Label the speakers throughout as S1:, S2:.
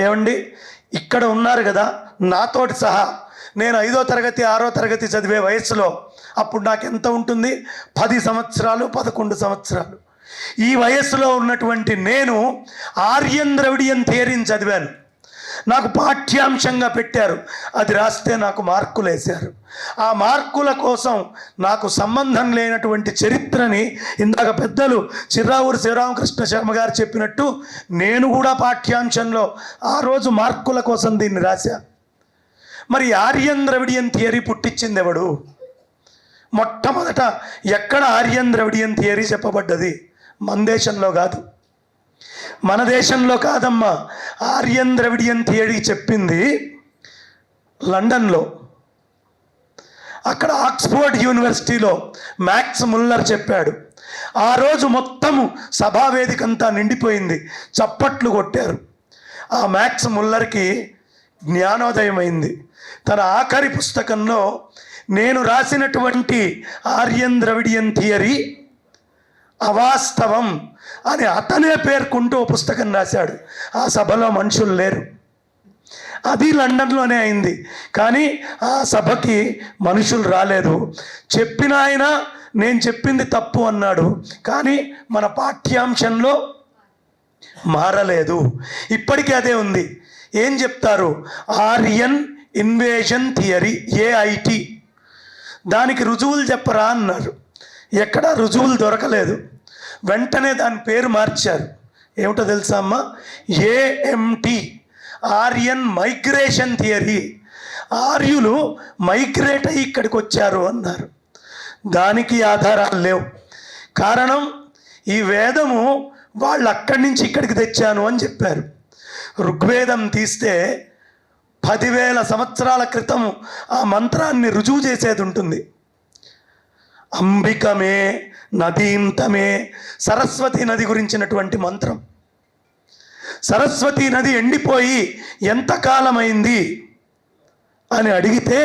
S1: ఏమండి, ఇక్కడ ఉన్నారు కదా నాతోటి సహా, నేను 5వ తరగతి 6వ తరగతి చదివే వయసులో, అప్పుడు నాకు ఎంత ఉంటుంది, 10 సంవత్సరాలు 11 సంవత్సరాలు. ఈ వయస్సులో ఉన్నటువంటి నేను ఆర్యన్ ద్రవిడియన్ థియరీని చదివాను. నాకు పాఠ్యాంశంగా పెట్టారు, అది రాస్తే నాకు మార్కులు వేశారు. ఆ మార్కుల కోసం నాకు సంబంధం లేనటువంటి చరిత్రని, ఇందాక పెద్దలు చిర్రావూరు శివరామకృష్ణ శర్మ గారు చెప్పినట్టు, నేను కూడా పాఠ్యాంశంలో ఆ రోజు మార్కుల కోసం దీన్ని రాశాను. మరి ఆర్యన్ ద్రవిడియన్ థియరీ పుట్టించింది ఎవడు? మొట్టమొదట ఎక్కడ ఆర్యన్ ద్రవిడియన్ థియరీ చెప్పబడ్డది? మన దేశంలో కాదు, మన దేశంలో కాదమ్మా. ఆర్యన్ ద్రవిడియన్ థియరీ చెప్పింది లండన్లో. అక్కడ ఆక్స్ఫోర్డ్ యూనివర్సిటీలో మ్యాక్స్ ముల్లర్ చెప్పాడు. ఆ రోజు మొత్తము సభావేదిక అంతా నిండిపోయింది, చప్పట్లు కొట్టారు. ఆ మ్యాక్స్ ముల్లర్కి జ్ఞానోదయం అయింది. తన ఆఖరి పుస్తకంలో నేను రాసినటువంటి ఆర్యన్ ద్రవిడియన్ థియరీ అవాస్తవం అని అతనే పేర్కొంటూ పుస్తకం రాశాడు. ఆ సభలో మనుషులు లేరు. అది లండన్లోనే అయింది, కానీ ఆ సభకి మనుషులు రాలేదు. చెప్పిన ఆయన నేను చెప్పింది తప్పు అన్నాడు, కానీ మన పాఠ్యాంశంలో మారలేదు. ఇప్పటికీ అదే ఉంది. ఏం చెప్తారు? Aryan invasion theory, IIT. దానికి రుజువులు చెప్పరా అన్నారు. ఎక్కడా రుజువులు దొరకలేదు. వెంటనే దాని పేరు మార్చారు. ఏమిటో తెలుసా అమ్మా? ఏఎంటి, ఆర్యన్ మైగ్రేషన్ థియరీ. ఆర్యులు మైగ్రేట్ అయ్యి ఇక్కడికి వచ్చారు అన్నారు. దానికి ఆధారాలు లేవు. కారణం, ఈ వేదము వాళ్ళు అక్కడి నుంచి ఇక్కడికి తెచ్చాను అని చెప్పారు. ఋగ్వేదం తీస్తే 10,000 సంవత్సరాల క్రితం ఆ మంత్రాన్ని రుజువు చేసేది ఉంటుంది. అంబికమే నదీంతమే, సరస్వతి నది గురించినటువంటి మంత్రం. సరస్వతి నది ఎండిపోయి ఎంతకాలమైంది అని అడిగితే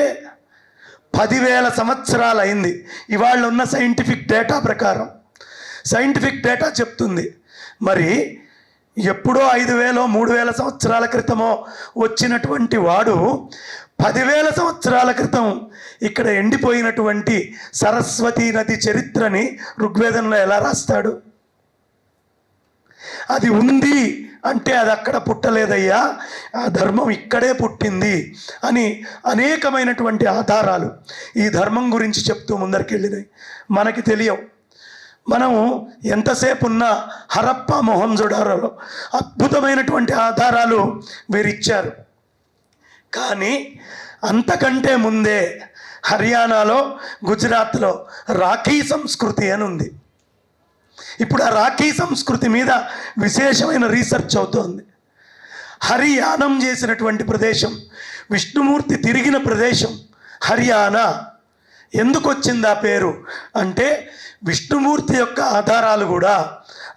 S1: 10,000 సంవత్సరాలు అయింది. ఇవాళ ఉన్న సైంటిఫిక్ డేటా ప్రకారం, సైంటిఫిక్ డేటా చెప్తుంది. మరి ఎప్పుడో 5,000 3,000 సంవత్సరాల క్రితమో వచ్చినటువంటి వాడు 10,000 సంవత్సరాల క్రితం ఇక్కడ ఎండిపోయినటువంటి సరస్వతీ నది చరిత్రని ఋగ్వేదంలో ఎలా రాస్తాడు? అది ఉంది అంటే అది అక్కడ పుట్టలేదయ్యా, ఆ ధర్మం ఇక్కడే పుట్టింది అని అనేకమైనటువంటి ఆధారాలు ఈ ధర్మం గురించి చెప్తూ ముందరికెళ్ళినాయి. మనకి తెలియవు. మనం ఎంతసేపు ఉన్నా హరప్ప మొహంజొడారోలో అద్భుతమైనటువంటి ఆధారాలు వీరిచ్చారు. కానీ అంతకంటే ముందే హర్యానాలో, గుజరాత్లో రాఖీ సంస్కృతి అని ఉంది. ఇప్పుడు ఆ రాఖీ సంస్కృతి మీద విశేషమైన రీసెర్చ్ అవుతోంది. హరియానం చేసినటువంటి ప్రదేశం, విష్ణుమూర్తి తిరిగిన ప్రదేశం హర్యానా. ఎందుకు వచ్చింది ఆ పేరు అంటే, విష్ణుమూర్తి యొక్క ఆధారాలు కూడా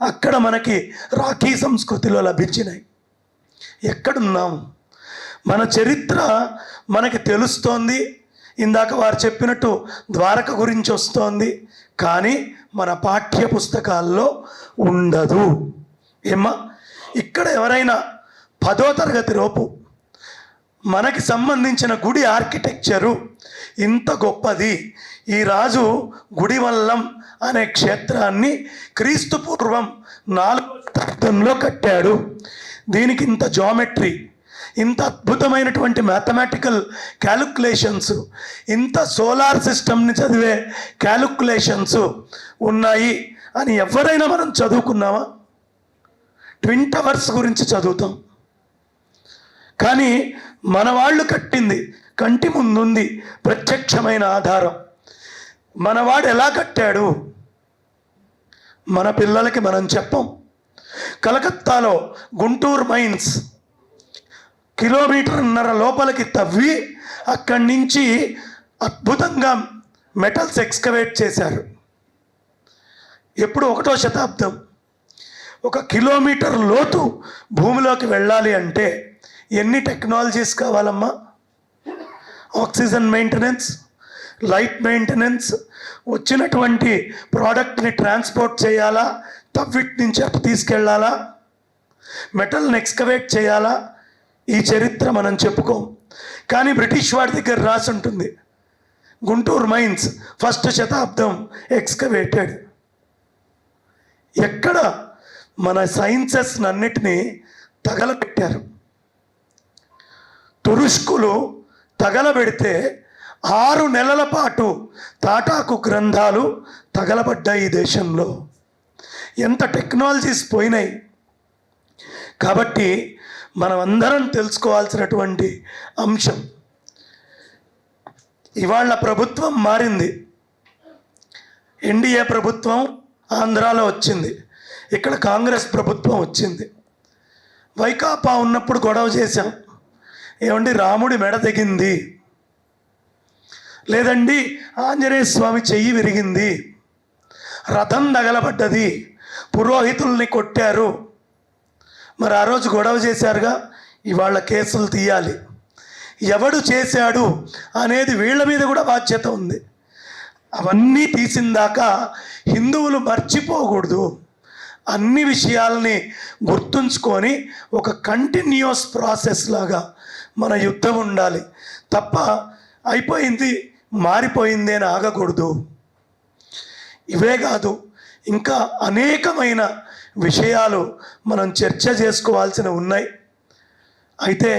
S1: అక్కడ మనకి రాఖీ సంస్కృతిలో లభించినాయి. ఎక్కడున్నాం? మన చరిత్ర మనకి తెలుస్తోంది. ఇందాక వారు చెప్పినట్టు ద్వారక గురించి వస్తోంది, కానీ మన పాఠ్య పుస్తకాల్లో ఉండదు. ఏమ్మా, ఇక్కడ ఎవరైనా 10వ తరగతి లోపు మనకి సంబంధించిన గుడి ఆర్కిటెక్చరు ఇంత గొప్పది, ఈ రాజు గుడివల్లం అనే క్షేత్రాన్ని క్రీస్తు పూర్వం 4వ శతాబ్దంలో కట్టాడు, దీనికి ఇంత జామెట్రీ, ఇంత అద్భుతమైనటువంటి మ్యాథమెటికల్ క్యాలిక్యులేషన్స్, ఇంత సోలార్ సిస్టమ్ని చదివే క్యాలిక్యులేషన్స్ ఉన్నాయి అని ఎవరైనా మనం చదువుకున్నామా? ట్విన్ టవర్స్ గురించి చదువుతాం, కానీ మన వాళ్ళు కట్టింది కంటి ముందుంది, ప్రత్యక్షమైన ఆధారం. మనవాడు ఎలా కట్టాడు మన పిల్లలకి మనం చెప్పం. కలకత్తాలో గుంటూరు మైన్స్ 1.5 కిలోమీటర్ లోపలికి తవ్వి అక్కడి నుంచి అద్భుతంగా మెటల్స్ ఎక్స్కవేట్ చేశారు. ఎప్పుడు 1వ శతాబ్దం. 1 కిలోమీటర్ లోతు భూమిలోకి వెళ్ళాలి అంటే ఎన్ని టెక్నాలజీస్ కావాలమ్మా? ఆక్సిజన్ మెయింటెనెన్స్, లైట్ మెయింటెనెన్స్, వచ్చినటువంటి ప్రోడక్ట్ని ట్రాన్స్పోర్ట్ చేయాలా, తవ్విటి నుంచి అటు తీసుకెళ్ళాలా, మెటల్ని ఎక్స్కవేట్ చేయాలా, ఈ చరిత్ర మనం చెప్పుకోం. కానీ బ్రిటిష్ వాడి దగ్గర రాసి ఉంటుంది, గుంటూరు మైన్స్ 1st శతాబ్దం ఎక్స్కవేటెడ్. ఎక్కడ మన సైన్సెస్ అన్నిటినీ తగలబెట్టారు. తురుష్కులు తగలబెడితే 6 నెలల పాటు తాటాకు గ్రంథాలు తగలబడ్డాయి ఈ దేశంలో. ఎంత టెక్నాలజీస్ పోయినాయి. కాబట్టి మనం అందరం తెలుసుకోవాల్సినటువంటి అంశం, ఇవాళ ప్రభుత్వం మారింది. ఎన్డీఏ ప్రభుత్వం ఆంధ్రాలో వచ్చింది, ఇక్కడ కాంగ్రెస్ ప్రభుత్వం వచ్చింది. వైకాపా ఉన్నప్పుడు గొడవ చేశాం, ఏమండి రాముడి మెడ తెగింది, లేదండి ఆంజనేయ స్వామి చెయ్యి విరిగింది, రథం తగలబడ్డది, పురోహితుల్ని కొట్టారు. మరి ఆ రోజు గొడవ చేశారుగా, ఇవాళ కేసులు తీయాలి. ఎవడు చేశాడు అనేది వీళ్ళ మీద కూడా బాధ్యత ఉంది. అవన్నీ తీసిందాక హిందువులు మర్చిపోకూడదు. అన్ని విషయాల్ని గుర్తుంచుకొని ఒక కంటిన్యూస్ ప్రాసెస్ లాగా మన యుద్ధం ఉండాలి తప్ప అయిపోయింది మారిపోయింది అని ఆగకూడదు. ఇవే కాదు, ఇంకా అనేకమైన విషయాలు మనం చర్చ చేసుకోవాల్సినవి ఉన్నాయి. అయితే